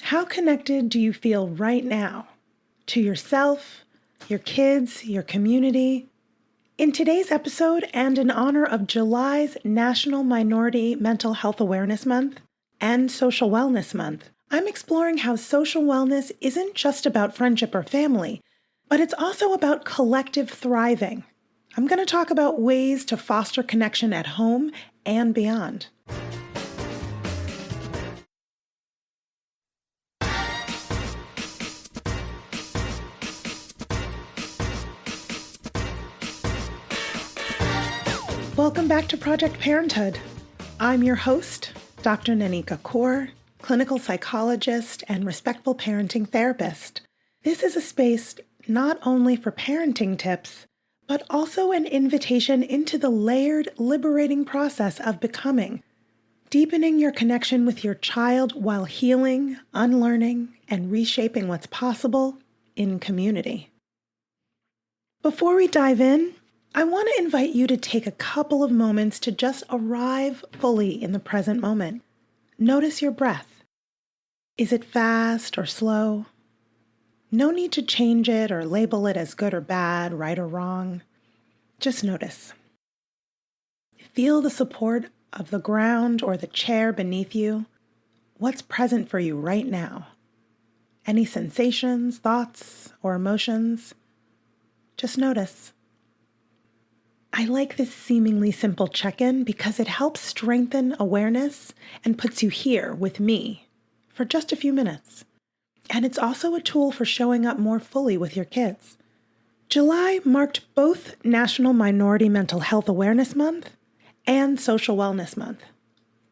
How connected do you feel right now to yourself, your kids, your community? In today's episode, and in honor of July's National Minority Mental Health Awareness Month and Social Wellness Month, I'm exploring how social wellness isn't just about friendship or family, but it's also about collective thriving. I'm going to talk about ways to foster connection at home and beyond. Welcome back to Project Parenthood. I'm your host, Dr. Nanika Coor, clinical psychologist and respectful parenting therapist. This is a space not only for parenting tips, but also an invitation into the layered, liberating process of becoming, deepening your connection with your child while healing, unlearning, and reshaping what's possible in community. Before we dive in, I want to invite you to take a couple of moments to just arrive fully in the present moment. Notice your breath. Is it fast or slow? No need to change it or label it as good or bad, right or wrong. Just notice. Feel the support of the ground or the chair beneath you. What's present for you right now? Any sensations, thoughts, or emotions? Just notice. I like this seemingly simple check-in because it helps strengthen awareness and puts you here with me for just a few minutes. And it's also a tool for showing up more fully with your kids. July marked both National Minority Mental Health Awareness Month and Social Wellness Month.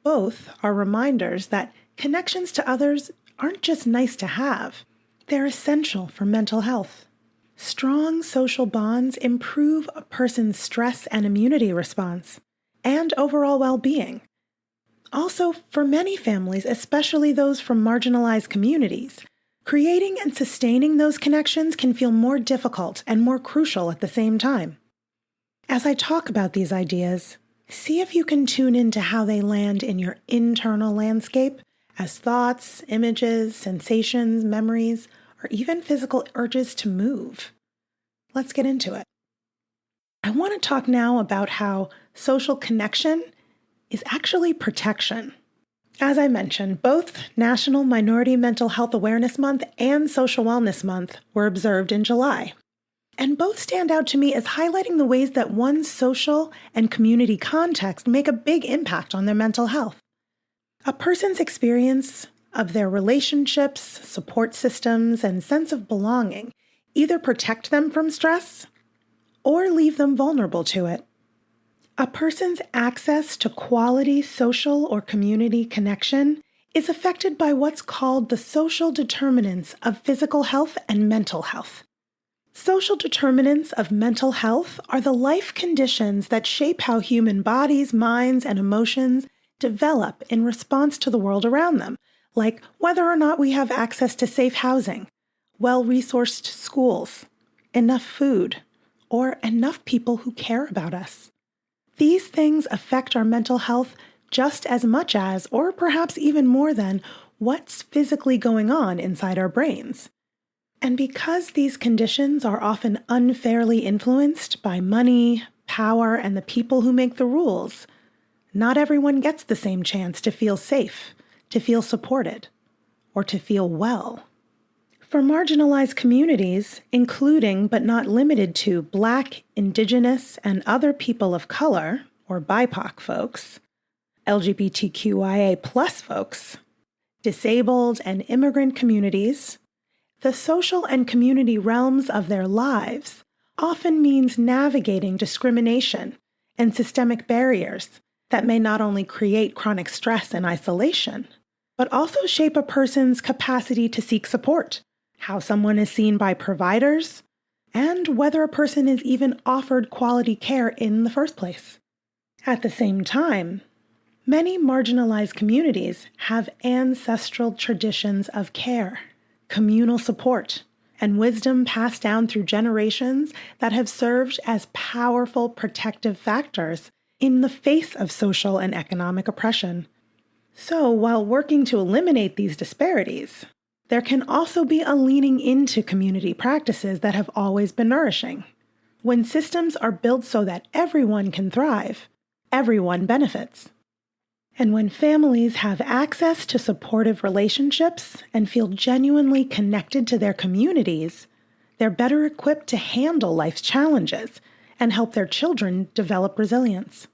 Both are reminders that connections to others aren't just nice to have, they're essential for mental health. Strong social bonds improve a person's stress and immunity response and overall well-being. Also, for many families, especially those from marginalized communities, creating and sustaining those connections can feel more difficult and more crucial at the same time. As I talk about these ideas, see if you can tune into how they land in your internal landscape as thoughts, images, sensations, memories, or even physical urges to move. Let's get into it. I want to talk now about how social connection is actually protection. As I mentioned, both National Minority Mental Health Awareness Month and Social Wellness Month were observed in July. And both stand out to me as highlighting the ways that one's social and community context make a big impact on their mental health. A person's experience of their relationships, support systems, and sense of belonging either protect them from stress or leave them vulnerable to it. A person's access to quality social or community connection is affected by what's called the social determinants of physical health and mental health. Social determinants of mental health are the life conditions that shape how human bodies, minds, and emotions develop in response to the world around them, like whether or not we have access to safe housing, well-resourced schools, enough food, or enough people who care about us. These things affect our mental health just as much as, or perhaps even more than, what's physically going on inside our brains. And because these conditions are often unfairly influenced by money, power, and the people who make the rules, not everyone gets the same chance to feel safe, to feel supported, or to feel well. For marginalized communities, including but not limited to Black, Indigenous, and other people of color, or BIPOC folks, LGBTQIA+ folks, disabled and immigrant communities, the social and community realms of their lives often means navigating discrimination and systemic barriers that may not only create chronic stress and isolation, but also shape a person's capacity to seek support, how someone is seen by providers, and whether a person is even offered quality care in the first place. At the same time, many marginalized communities have ancestral traditions of care, communal support, and wisdom passed down through generations that have served as powerful protective factors in the face of social and economic oppression. So, while working to eliminate these disparities, There can also be a leaning into community practices that have always been nourishing. When systems are built so that everyone can thrive, everyone benefits. And when families have access to supportive relationships and feel genuinely connected to their communities, they're better equipped to handle life's challenges and help their children develop resilience.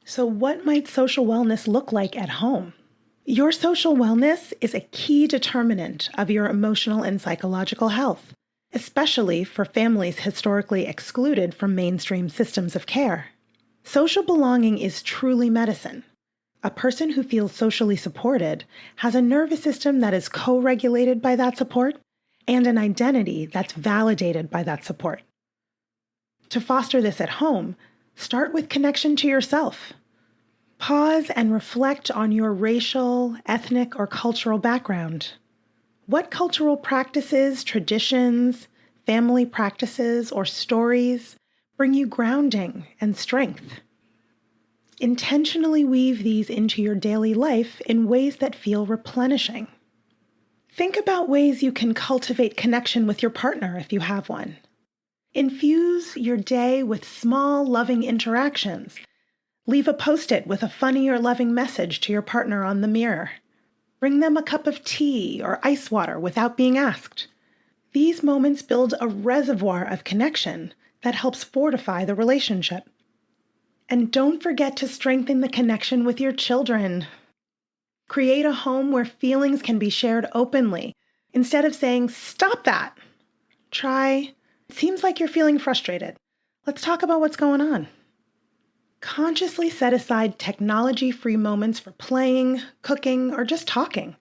So, what might social wellness look like at home? Your social wellness is a key determinant of your emotional and psychological health, especially for families historically excluded from mainstream systems of care. Social belonging is truly medicine. A person who feels socially supported has a nervous system that is co-regulated by that support and an identity that's validated by that support. To foster this at home, start with connection to yourself. Pause and reflect on your racial, ethnic, or cultural background. What cultural practices, traditions, family practices, or stories bring you grounding and strength? Intentionally weave these into your daily life in ways that feel replenishing. Think about ways you can cultivate connection with your partner if you have one. Infuse your day with small, loving interactions. Leave a post-it with a funny or loving message to your partner on the mirror. Bring them a cup of tea or ice water without being asked. These moments build a reservoir of connection that helps fortify the relationship. And don't forget to strengthen the connection with your children. Create a home where feelings can be shared openly. Instead of saying, "Stop that," try, "It seems like you're feeling frustrated. Let's talk about what's going on." Consciously set aside technology-free moments for playing, cooking, or just talking.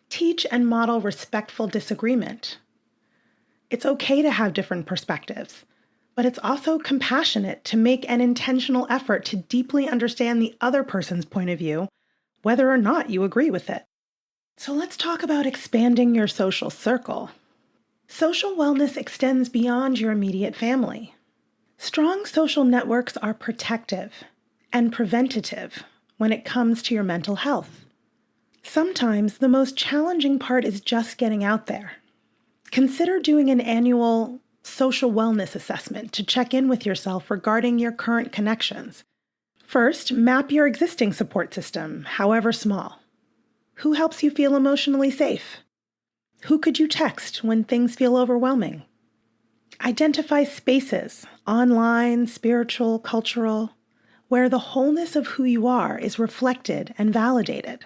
Teach and model respectful disagreement. It's okay to have different perspectives, but it's also compassionate to make an intentional effort to deeply understand the other person's point of view, whether or not you agree with it. So let's talk about expanding your social circle. Social wellness extends beyond your immediate family. Strong social networks are protective and preventative when it comes to your mental health. Sometimes the most challenging part is just getting out there. Consider doing an annual social wellness assessment to check in with yourself regarding your current connections. First, map your existing support system, however small. Who helps you feel emotionally safe? Who could you text when things feel overwhelming? Identify spaces, online, spiritual, cultural, where the wholeness of who you are is reflected and validated.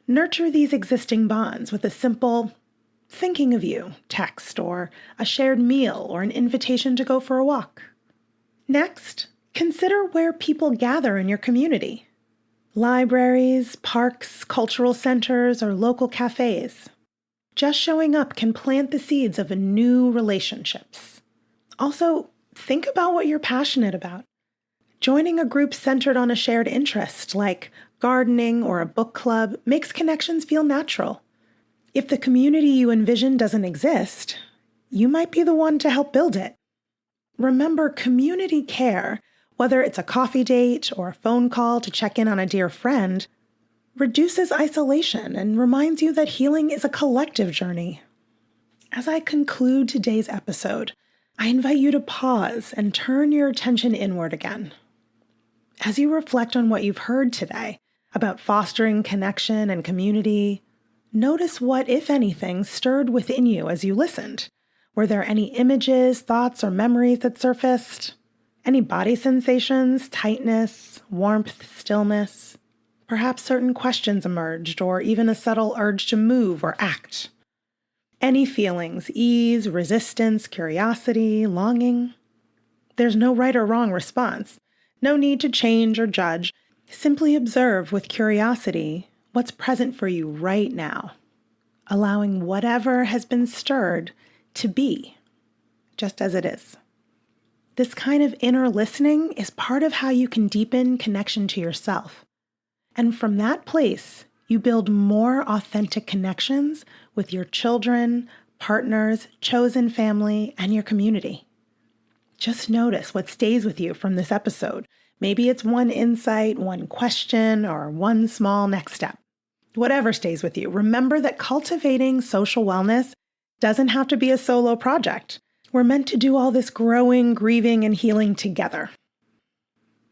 Nurture these existing bonds with a simple "thinking of you" text, or a shared meal, or an invitation to go for a walk. Next, consider where people gather in your community. Libraries, parks, cultural centers, or local cafes. Just showing up can plant the seeds of new relationships. Also, think about what you're passionate about. Joining a group centered on a shared interest, like gardening or a book club, makes connections feel natural. If the community you envision doesn't exist, you might be the one to help build it. Remember, community care, whether it's a coffee date or a phone call to check in on a dear friend, reduces isolation and reminds you that healing is a collective journey. As I conclude today's episode, I invite you to pause and turn your attention inward again. As you reflect on what you've heard today about fostering connection and community, notice what, if anything, stirred within you as you listened. Were there any images, thoughts, or memories that surfaced? Any body sensations, tightness, warmth, stillness? Perhaps certain questions emerged, or even a subtle urge to move or act. Any feelings, ease, resistance, curiosity, longing? There's no right or wrong response. No need to change or judge. Simply observe with curiosity what's present for you right now, allowing whatever has been stirred to be, just as it is. This kind of inner listening is part of how you can deepen connection to yourself. And from that place, you build more authentic connections with your children, partners, chosen family, and your community. Just notice what stays with you from this episode. Maybe it's one insight, one question, or one small next step. Whatever stays with you, remember that cultivating social wellness doesn't have to be a solo project. We're meant to do all this growing, grieving, and healing together.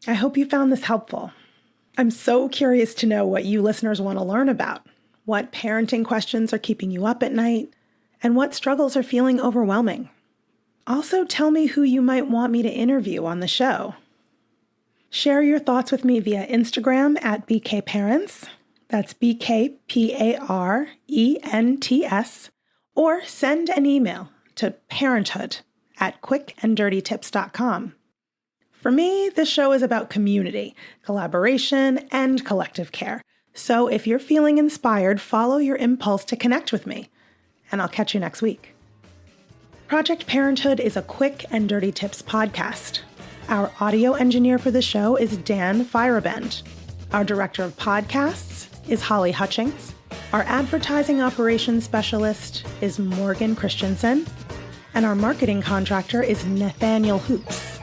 I hope you found this helpful. I'm so curious to know what you listeners want to learn about, what parenting questions are keeping you up at night, and what struggles are feeling overwhelming. Also, tell me who you might want me to interview on the show. Share your thoughts with me via Instagram at BKParents, that's BKPARENTS, or send an email to parenthood@quickanddirtytips.com. For me, this show is about community, collaboration, and collective care. So if you're feeling inspired, follow your impulse to connect with me, and I'll catch you next week. Project Parenthood is a Quick and Dirty Tips podcast. Our audio engineer for the show is Dan Firebend. Our director of podcasts is Holly Hutchings. Our advertising operations specialist is Morgan Christensen. And our marketing contractor is Nathaniel Hoops.